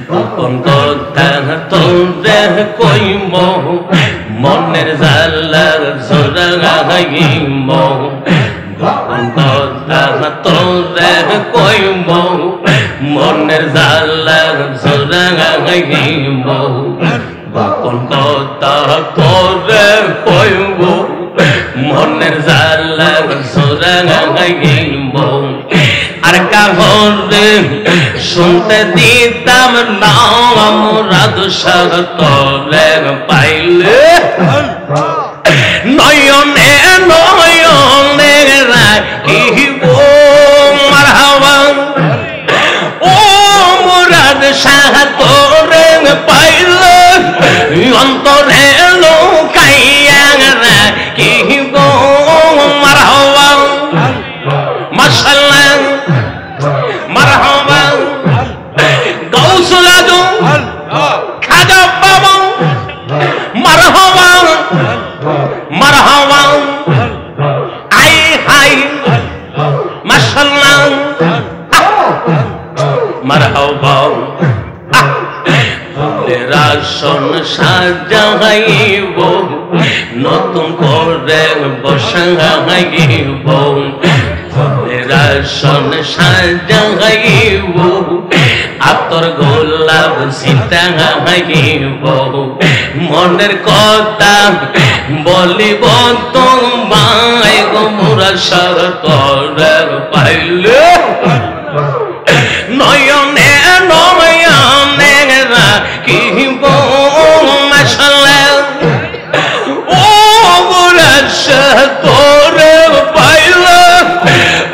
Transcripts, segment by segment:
গোপন কথা তোরে কইব মনের জ্বালা জোড়াইব গোপন কথা তোরে কইব মনের জ্বালা জোড়াইব গোপন কথা তোরে কইব মনের জ্বালা জোড়াইব আর কাহরে শুনতে দিতাম না মুরাদ শাহ তোরে পাইলে নয়নে নয়নে রাখিব মারহাবা ও মুরাদ শাহ তোরে পাইলে অন্তরে লুকাইয়া রাখিব মারহাবা মাশাআল্লাহ মারহাবা গৌসুল আজম খাজা বাবা মারহাবা মারহাবা আই হাই মাশাআল্লাহ মারহাবা রাসন সাজাইব নতুন করে বসাইব রাসন সাজাইব আতর গোলাপ ছিটাইব মনের কথা বলিব তোমায় গো মুরাদ শাহ তোরে পাইলে নয়নে নয়নে রাখিব মাশাআল্লাহ ও মুরাদ শাহ তোরে পাইলে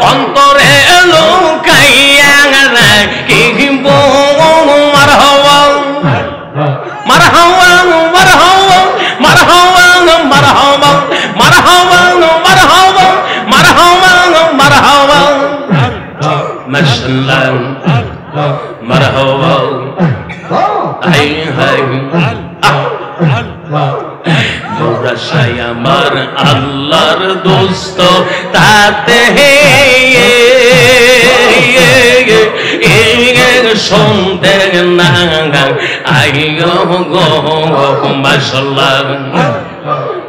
অন্তরে লুকাইয়া রাখিব মারহাবা মারহাবা মারহাবা মারহাবা মারহাবা মারহাবা মারহাবা মারহাবা মারহাবা মাশাআল্লাহ মারহাবা আই হাই মুরাদ শাহ আমার আল্লাহর দোস্ত তাতে শুনতে না আইয়ো গো মাশাআল্লাহ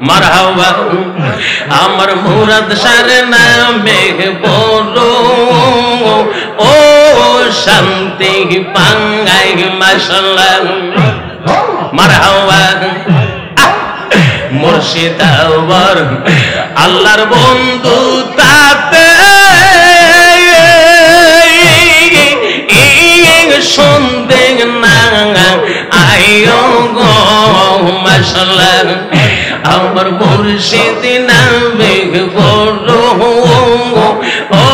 মারহাবা আমার মুরাদ শাহর নামে বড় ও শান্তি পাঙ্গাই মাশাআল্লাহ মারহাবা মুর্শিদ আওয়ার আল্লাহর বন্ধু তাতে শুনতে না আইয়ো গো মাশাআল্লাহ আমার মুর্শিদ নামে বড় ও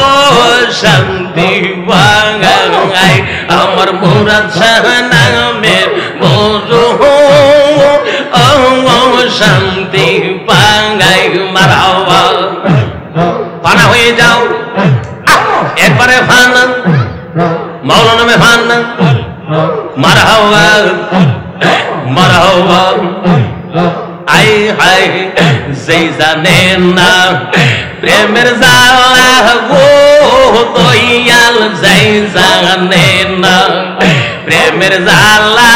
শান্তি পাঙ্গাই আমার মুরাদ শাহ নামে বড় শান্তি পাঙ্গাই মারহাবা ফানা হয়ে যাও একবারে ফানা মাওলানা মে ফানা মারহাবা মারহাবা আই হাই যেই জানে না প্রেমের জ্বালা গো দয়াল যেই জানে না প্রেমের জ্বালা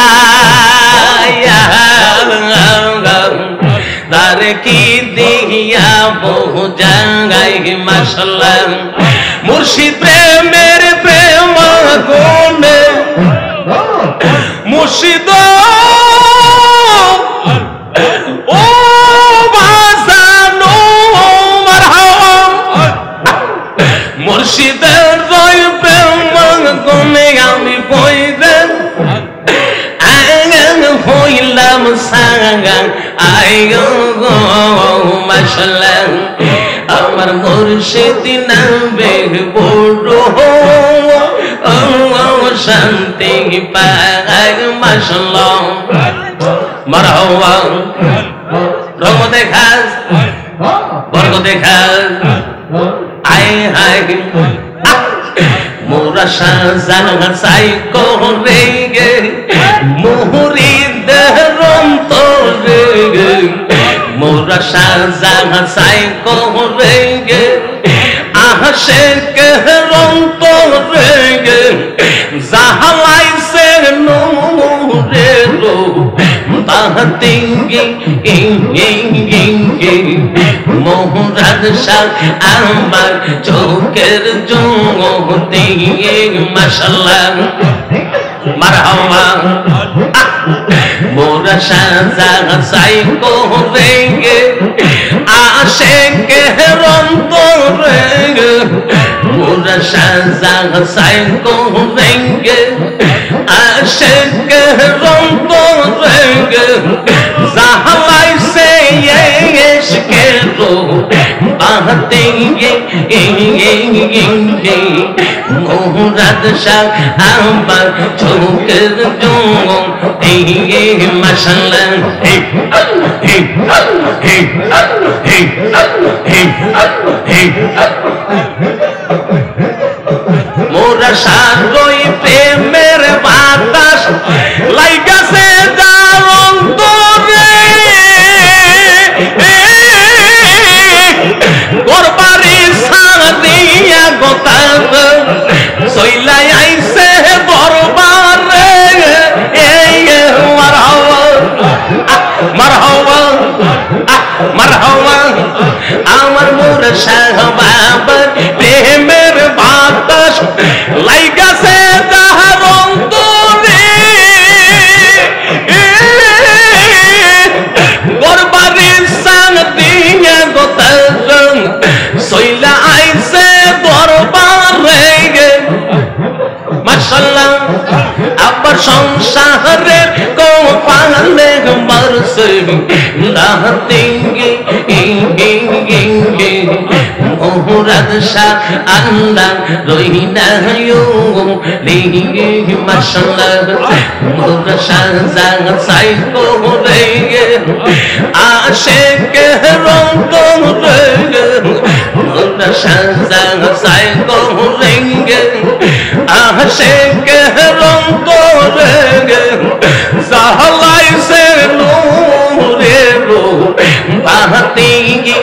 তার কি দিয়া বহু জাঙ্গাই মাশাআল্লাহ মুর্শিদ প্রেমের প্রেম গুণে মুর্শিদ ও বাজানো মারহাবা মুর্শিদের জয় প্রেম গুণে আমি বইবেন হইলাম সাঙ্গান আইয়ো গো মাশাআল্লাহ আমার মুর্শিদ নামে বড় ও শান্তি পাই মাশাআল্লাহ মারহাবা রঙ দেখাস বর্গ দেখাস আই হাই মোরা শাহজান সাই করে গে মুরিদ রন্তরে গে মোরা শাহজান সাই করে গে আশিক রন্তরে গে জাহালাইছে বাহাতে মোহরাজ শাহ আমার চোখের জ্যোতি মাশাআল্লাহ মারহাবা মোরা শাহজাহান সাই করেঙ্গে আশেকে রন্তরে মোরা শাহজাহান সাই করেঙ্গে আশেকে রন্তরে জাহালাইছে ইশকে রো বাহাতেঙ্গে মোহরাজ শাহ আমার চোখের জ্যোতি মাশাআল্লাহ মোরা সারই প্রেমের বাতাস লাইগাছে দারুণ তোরে গরবারি সাদিয়া গোতার সইলাই আইছে দরবারে মারহাবা মারহাবা আমার মোরা শাহ বাবার প্রেমের বাতাস লাইগাছে দারুণ তোরে গরবারি সাদিয়া গোতার সইলা আইছে দরবারে মাশাআল্লাহ আবার সংসারের কোপালে মরছে দাহতেঙ্গে মোহরাজ শাহ আল্লাহ রহিনা লিহি মাশাআল্লাহ মোরা শাহজাহান সাই করেঙ্গে আশেকে রন্তরে মোরা শাহজাহান সাই করেঙ্গে আশেকে রন্তরে জাহালাইছে নূরে রো বাহাতেঙ্গে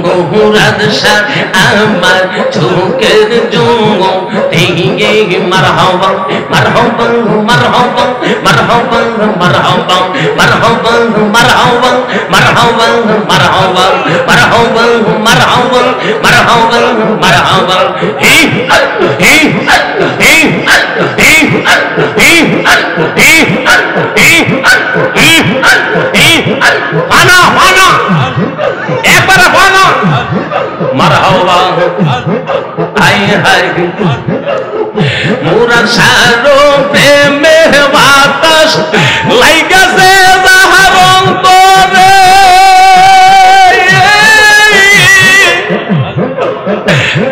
মোহরাজ শাহ আমার চোখের জ্যোতি মারহাবা মারহাবা মারহাবা মারহাবা মারহাবা মারহাবা মারহাবা মারহাবা মারহাবা মারহাবা মারহাবা মারহাবা মারহাবা হি হি হি হি হি হি ফানা ফানা একবারে ফানা মারহাবা হাই হাই মোরা সারো প্রেমে বাতাস লাইগাছে জাহারং তোরে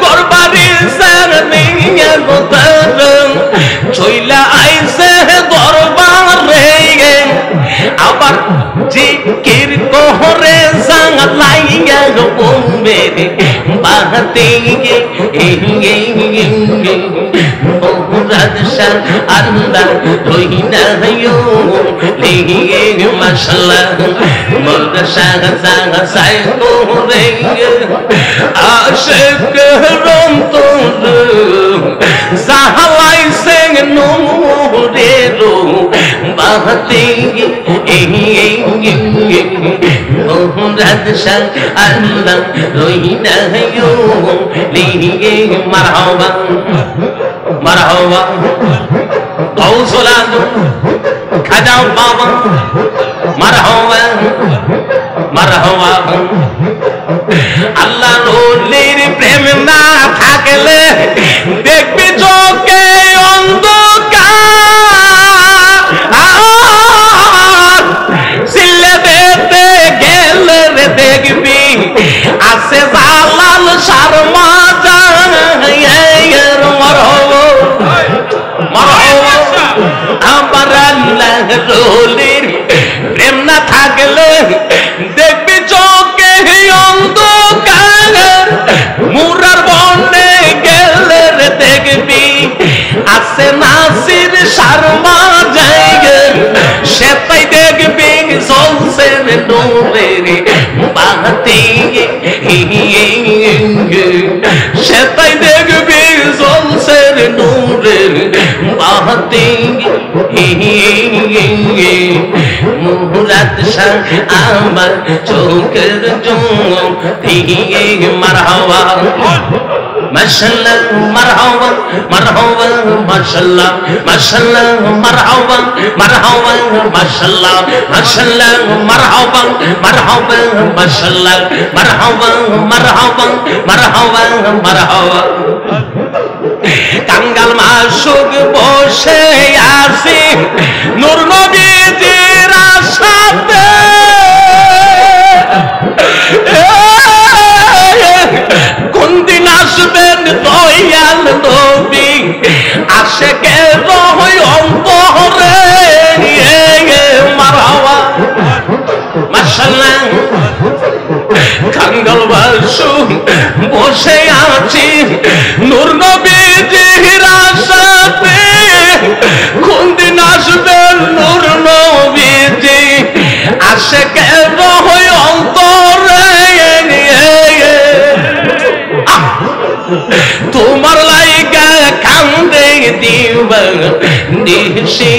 গরবারি সাদিয়া গোতার চইলা আইছে দরবারে আবার জিকির করে জালাইয়া বলবে বাহাতেঙ্গে মোহরাজ শাহ আল্লাহ রহিনা লিহি মাশাআল্লাহ মোরা শাহজাহান সাই করেঙ্গে আশেকে রন্তরে জাহালাইছে নূরে রো বাহাতেঙ্গে মোহরাজ শাহ আল্লাহ রহিনা লিহি মারহাবা মারহাবা গৌসুল আজম খাজা বাবা মারহাবা মারহাবা আল্লাহ রলির প্রেম না থাকলে দেখবি চোখে অন্ধকার সিলে দিতে গেলে দেখবি আছে জালাল শর্মা জায়ের মারহাবা মারহাবা আমার আল্লাহ রলির প্রেম না থাকলে দেখবি চোখে অন্ধকার মুরার বনে গেলে দেখবি আছে নাসির শর্মা জায়গা সেটাই দেখবি চলছে নূরের বাহাতেঙ্গে সেটাই দেখবি চলছে নূরের বাহাতেঙ্গে বাহতে মুরাদ শাহ আমার চোখের জোন মারহাবা মাশাআল্লাহ মারহাবা মারহাবা মাশাআল্লাহ মাশাআল্লাহ মারহাবা মারহাবা মাশাআল্লাহ মাশাআল্লাহ মারহাবা মারহাবা মাশাআল্লাহ মারহাবা মারহাবা মারহাবা মারহাবা কাঙ্গাল মাসুক বসে আছে নূর নবীজির আশাতে কোন দিন আসবেন দয়াল নবী আশেকে রয় অন্তরে মারহাবা মাশাআল্লাহ কাঙ্গাল মাসুক বসে আছি নূর নবীজির আশাতে কোন দিন আসবেন নূর নবীজি আশেকে রয় অন্তরে তোমার লাইগা কান্দে দিবা দিশে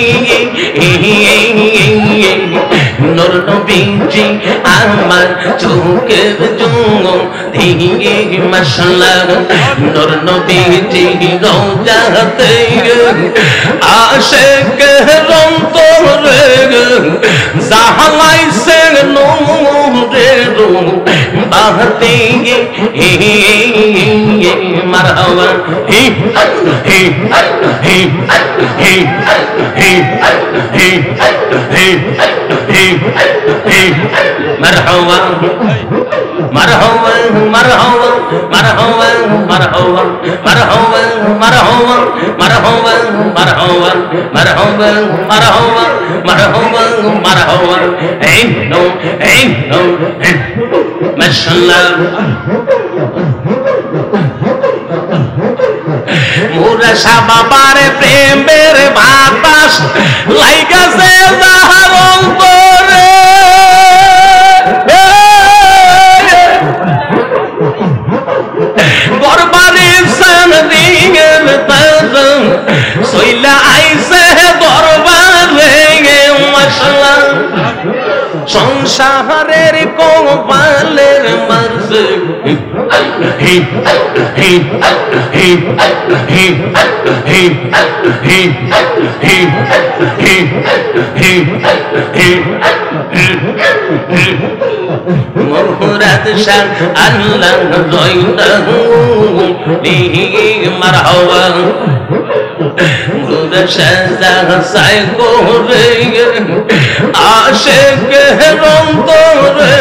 নূর নবীজি আমার চোখের জোন দিকে মাশাআল্লাহ নূর নবীজি রওজাতে আশিকের অন্তরে জাহালাইছে নূরের বাহতে মারহাবা হি হি হি হি হি হি হি হি মারহাবা মারহাবা মারহাবা মারহাবা মারহাবা মারহাবা মারহাবা মারহাবা মারহাবা মারহাবা মারহাবা মারহাবা মারহাবা এই নো মাশাআল্লাহ মুরাশা বাবার প্রেমের বাতাস লাইগাছে যাহার অন্তরে দরবারে সানদিগের তাজন সইলা আইছে দরবারে মাশাআল্লাহ সংসারের কোপালের মাঝে হি হি হি হি হি হি হি হি হি হি মুরাদ শাহ আল্লাহ রইলাহু বিহি মারহাবা মুরাদ শাহ সাই করে আশিকের অন্তরে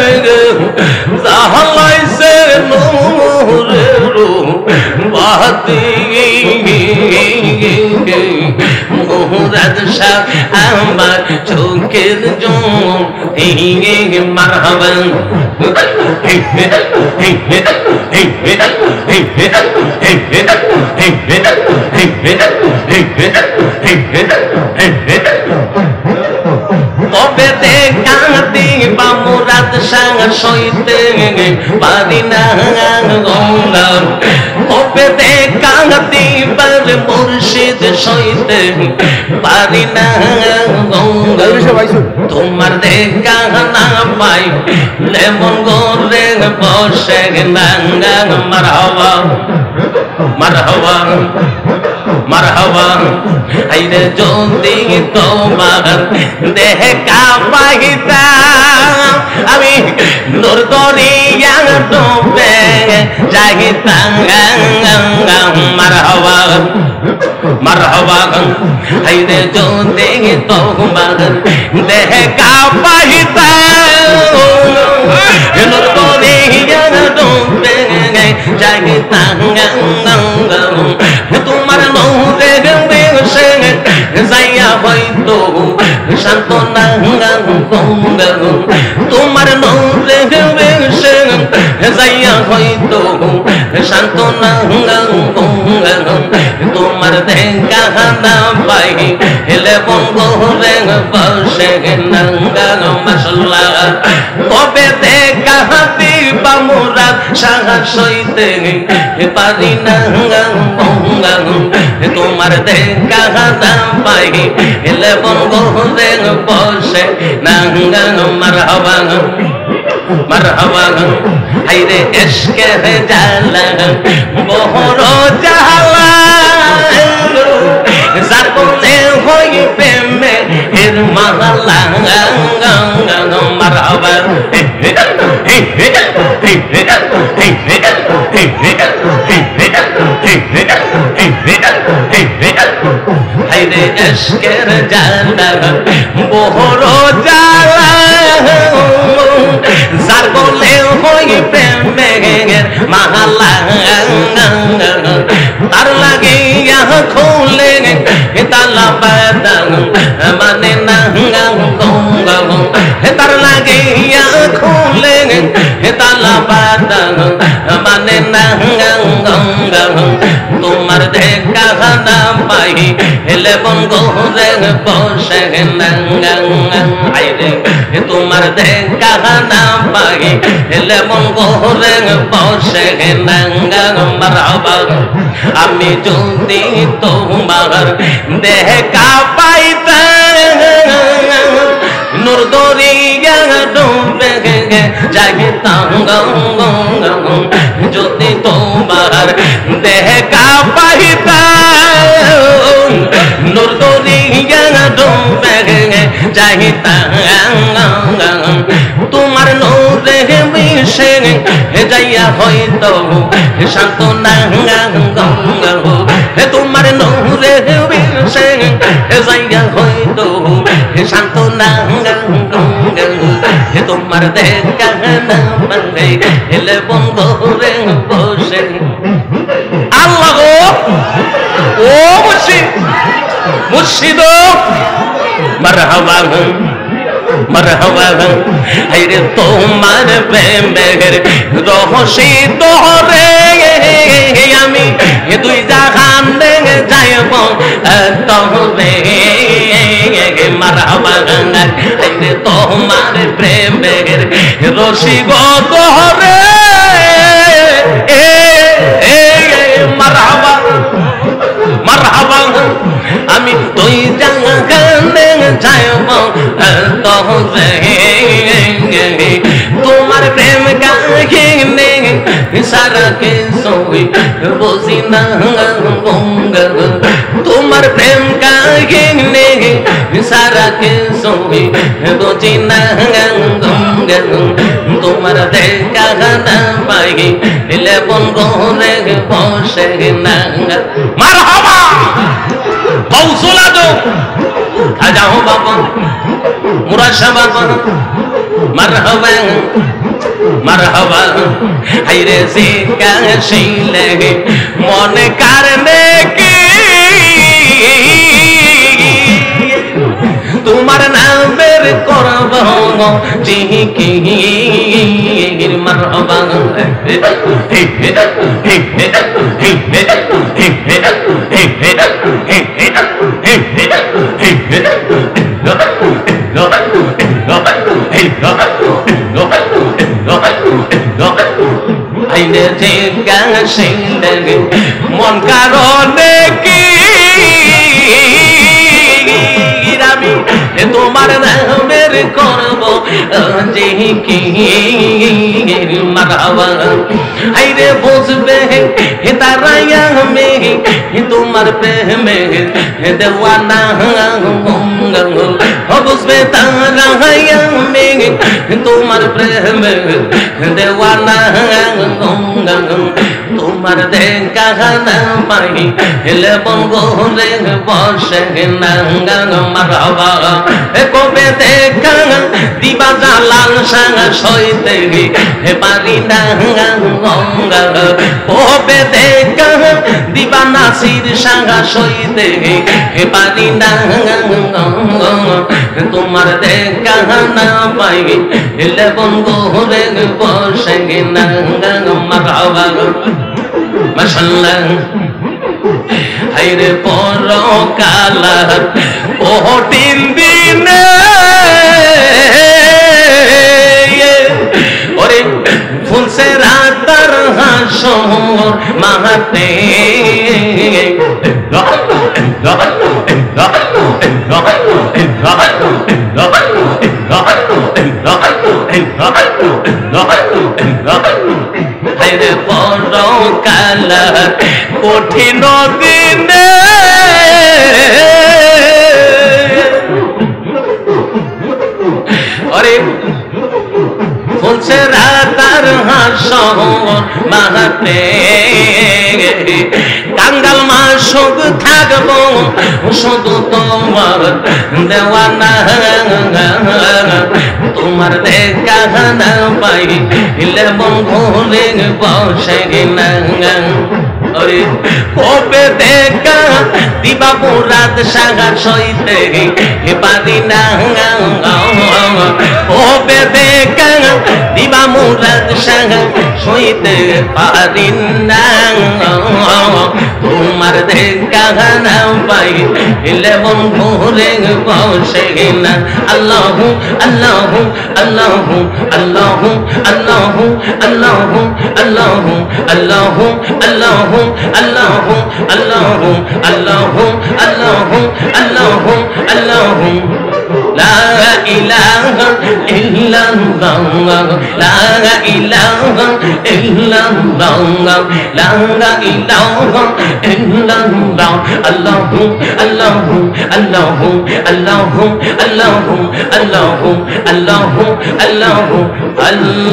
জাহালাইছে নূরের বাতি মুরাদ শাহ আমার চোখের জোন দিকে মারহাবা তবে দেখা দিবা মুরাদ শাহ সইতে পারি না গঙ্গা তবে দেখা দিবার মুর্শিদ সইতে পারি না গঙ্গা তোমার দেখা না পাই লেমন গোরে বসে নাঙ্গা মারহাবা মারহাবা মারহাবা আইরে যদি তোমার দেখা পাইতাম আমি নূর দরিয়া ডুবে যাইতাম মারহাবা মারহাবা আইরে যদি তোমার দেখা পাইতাম নূর দরিয়া ডুবে যাইতাম তোমার নূরে দেশে যাইয়া হয়তো সান্তনা তোমার নূরে দেশে যাইয়া হয়তো সান্তনা তোমার তোমার দেখা না পাই হেলে বঙ্গরে বসে নাঙ্গা মাশাল্লাহ কবে দেখা দিবা মোরা সাহস হইতে পারি না বঙ্গা তোমার দেখা না পাই হেলে বঙ্গরে বসে নাঙ্গা মারহাবা মারহাবা হাইরে ইশকে জালা বহর জালা যার বলে হই প্রেমে এর মালা মারহাবা হাইরে ইশকে জালা বহর জালা যার বলে হই প্রেমের মালা তার লাগে খুলে তালা বাদান মানে না তার লাগে খুলে তালা বাদান মানে না তোমার দেখা না পাই হেলে বঙ্গরে বসে তোমার দেখা না পাই হেলে বঙ্গরে বসে মারহাবা আমি যদি তোমার দেখা পাইতাম নূর দরিয়া ডুবে যাইতাম যদি তোমার দেখা পাইতাম নূর দরিয়া ডুবে যাইতাম তোমার নূরে মিশে যাইয়া হয়তো শান্ত না তোমার নূরে মিশে যাইয়া হয়তো শান্ত না তোমার দেখা না পাই হেলে বঙ্গরে বসে আল্লাহ ও মুর্শিদ মুর্শিদ মারহাবা মারহাবা আইরে তোমার প্রেমের রহস্যি তোরে আমি দুই জাহান যাইব তবে মারহাবা আইরে তোমার প্রেমের রশিদ তোরে মারহাবা মারহাবা আমি দুই জাহান যাইব তবে তোমার প্রেম কাহিনী সারা কে সোই বুঝি না তোমার প্রেম কাহিনী সারা কে সোই বুঝি না তোমার দেখা না পাই দিলে বঙ্গরে বসে না মারহাবা কৌশলা দো খাজাও বাবা মুরাশা বাবা মারহাবা মারহাবা হাইরে জিকা শিলে মনে কারণে কি তোমার নামের করব জিকি মারহাবা আইনে জিকা শিলে মন কারণে কি আমি তোমার নামের করব জিকি মারহাবা আইরে বুঝবে তারাইয়া আমি তোমার প্রেমে দেওয়ানা বুঝবে তারাইয়া আমি তোমার প্রেমে দেওয়ানা তোমার দেখা না পাই হেলে বঙ্গরে বসে নাঙ্গা মারহাবা কবে দেখা দিবা জালাল সাঙ্গা সইতে পারি না কবে দেখা দিবা নাসির সাঙ্গা সইতে পারি না তোমার দেখা না পাই হেলে বঙ্গরে বসে নাঙ্গা মারহাবা মাশাআল্লাহ হাইরে পরকাল কঠিন দিনে ওরে ফুলছে রাতার হাসর মাহাতে হাইরে পরকাল কঠিন দিনে ওরে ফুলছে রাতার হাসর মাহাতে কাঙ্গাল মাসুক থাকবো শুধু তোমার দেওয়ানা তোমার দেখা না পাই ইলে মন ঘুরে বসে না ওরে কবে দেখা দিবা মুরাদ সাগা সইতে পারি না কবে দেখা দিবা মুরাদ সাগা সইতে পারি না তোমার দেখা না পাই ইলে মন ঘুরে বসে না আল্লাহু আল্লাহু আল্লাহু আল্লাহু আল্লাহু আল্লাহু আল্লাহু আল্লাহু আল্লাহু আল্লাহু আল্লাহু আল্লাহু আল্লাহু আল্লাহু আল্লাহু লা ইলাহা ইল্লাল্লাহ লা ইলাহা ইল্লাল্লাহ লা ইলাহা ইল্লাল্লাহ আল্লাহু আল্লাহু আল্লাহু আল্লাহু আল্লাহু আল্লাহু আল্লাহু আল্লাহু আল্লাহ